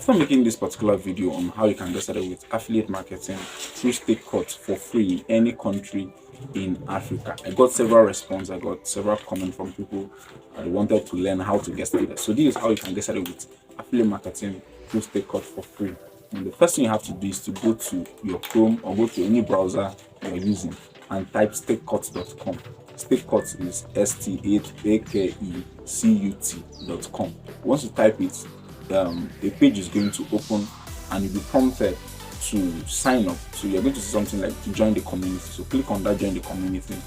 After making this particular video on how you can get started with affiliate marketing through Stakecut for free in any country in Africa, I got several responses. I got several comments from people that wanted to learn how to get started. So this is how you can get started with affiliate marketing through Stakecut for free. And the first thing you have to do is to go to your Chrome or go to any browser you're using and type stakecut.com. Stakecut is stakecut.com. Once you type it, a page is going to open and you'll be prompted to sign up. So you're going to see something like to join the community. So click on that join the community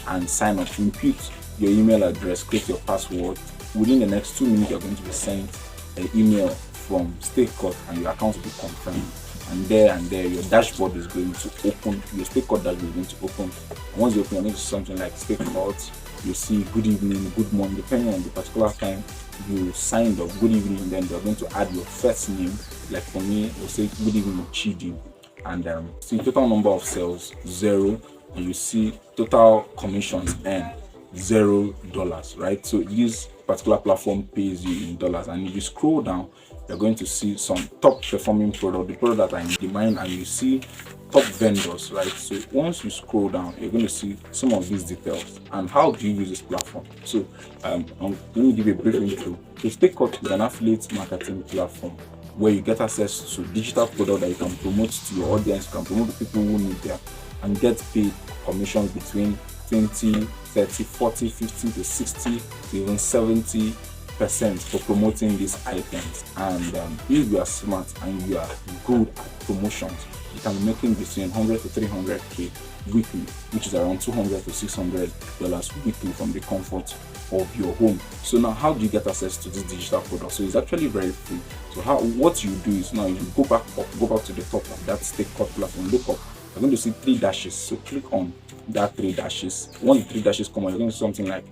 and sign up. Input your email address, create your password. Within the next 2 minutes, you're going to be sent an email from Stakecut and your account will be confirmed. And there your dashboard is going to open. Your Stakecut dashboard is going to open. And once you open, you're going to see something like Stakecut. You see good evening, good morning, depending on the particular time you signed up. Good evening, then they're going to add your first name. Like for me, we'll say good evening Chidi, and see total number of sales 0, and you see total commissions and $0, right? So this particular platform pays you in dollars, and if you scroll down, you're going to see some top performing product, the product that are in demand, and you see top vendors, right? So once you scroll down, you're going to see some of these details and how do you use this platform. So let me give you a brief intro. So Stakecut is an affiliate marketing platform where you get access to digital product that you can promote to your audience, you can promote the people who need them, and get paid commissions between 20, 30, 40, 50 to 60 to even 70% for promoting these items. And if you are smart and you are good at promotions, you can be making between 100 to 300k weekly, which is around $200 to $600 weekly from the comfort of your home. So now, how do you get access to this digital product? So it's actually very free. So what you do is now you go back to the top of that Stakecut platform, look up, you're going to see 3 dashes. So click on that 3 dashes. Once the 3 dashes come out, you're going to see something like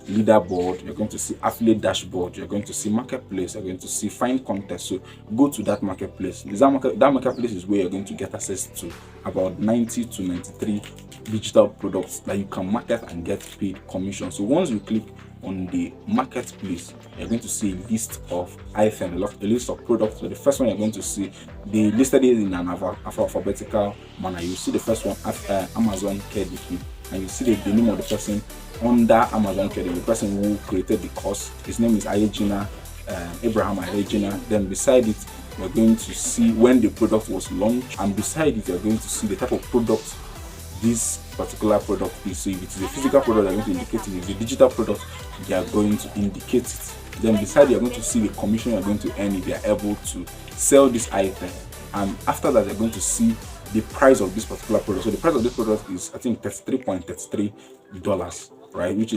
leaderboard, you're going to see affiliate dashboard, you're going to see marketplace, you're going to see find contest. So go to that marketplace. That marketplace is where you're going to get access to about 90 to 93 digital products that you can market and get paid commission. So once you click on the marketplace, you're going to see a list of items, a list of products. So the first one you're going to see, they listed it in an alphabetical manner. You see the first one, Amazon KDP, and you see the name of the person under Amazon KDP, the person who created the course. His name is Abraham Ayegina. Then beside it, you're going to see when the product was launched, and beside it, you're going to see the type of product this particular product is. So if it is a physical product, they're going to indicate it. If it's a digital product, they are going to indicate it. Then beside, you're going to see the commission you're going to earn if they are able to sell this item. And after that, you're going to see the price of this particular product. So the price of this product is, I think, $33.33, right? Which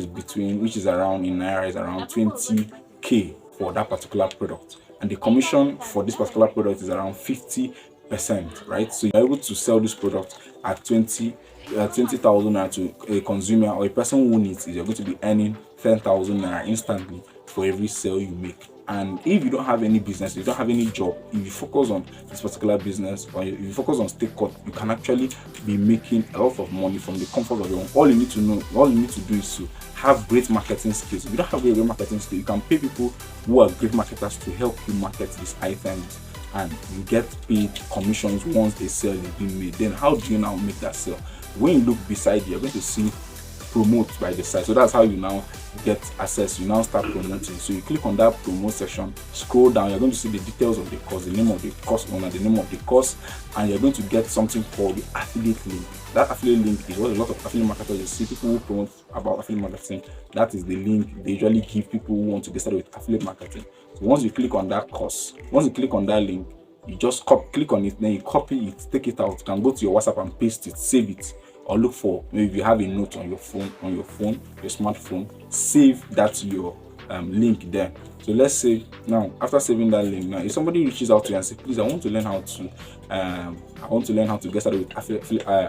is around in Naira is around 20k for that particular product. And the commission for this particular product is around 50%, right? So you're able to sell this product at 20,000 naira to a consumer or a person who needs it. You're going to be earning 10,000 naira instantly for every sale you make. And if you don't have any business, you don't have any job, if you focus on this particular business or if you focus on Stakecut, you can actually be making a lot of money from the comfort of your home. All you need to do is to have great marketing skills. If you don't have great marketing skills, you can pay people who are great marketers to help you market these items, and you get paid commissions once a sale is being made. Then how do you now make that sale? When you look beside you, you're going to see promote by the side. So that's how you now get access. You now start promoting. So you click on that promote section, scroll down, you're going to see the details of the course, the name of the course owner, the name of the course, and you're going to get something called the affiliate link. That affiliate link is what a lot of affiliate marketers, you see people who promote about affiliate marketing, that is the link they usually give people who want to get started with affiliate marketing. So once you click on that course, once you click on that link, you just click on it, then you copy it, take it out. You can go to your WhatsApp and paste it, save it, or look for, maybe you have a note on your phone, your smartphone, save that your link there. So let's say now, after saving that link, now if somebody reaches out to you and say, please, I want to learn how to get started with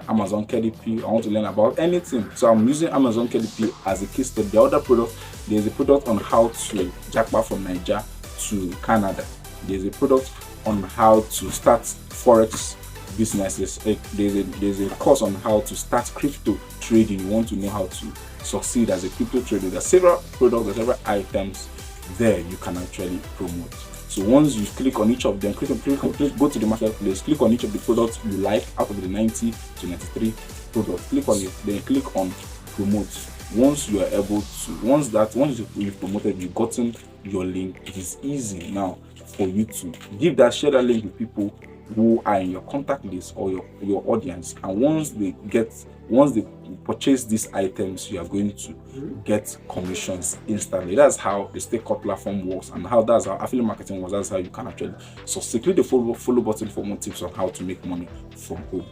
Amazon KDP, I want to learn about anything. So I'm using Amazon KDP as a case study. The other product, there's a product on how to jackpot from Nigeria to Canada. There's a product on how to start forex businesses. There's a course on how to start crypto trading. You want to know how to succeed as a crypto trader. There are several products, there are several items there you can actually promote. So once you click on each of them, go to the marketplace, click on each of the products you like out of the 90 to 93 products, click on it, then click on promote. Once you are able to, once you've promoted, you've gotten your link, it is easy now for you to share that link with people who are in your contact list or your audience. And once they purchase these items, you are going to get commissions instantly. That's how the Stakecut platform works, and that's how affiliate marketing works. That's how you can actually succeed. Click the follow button for more tips on how to make money from home.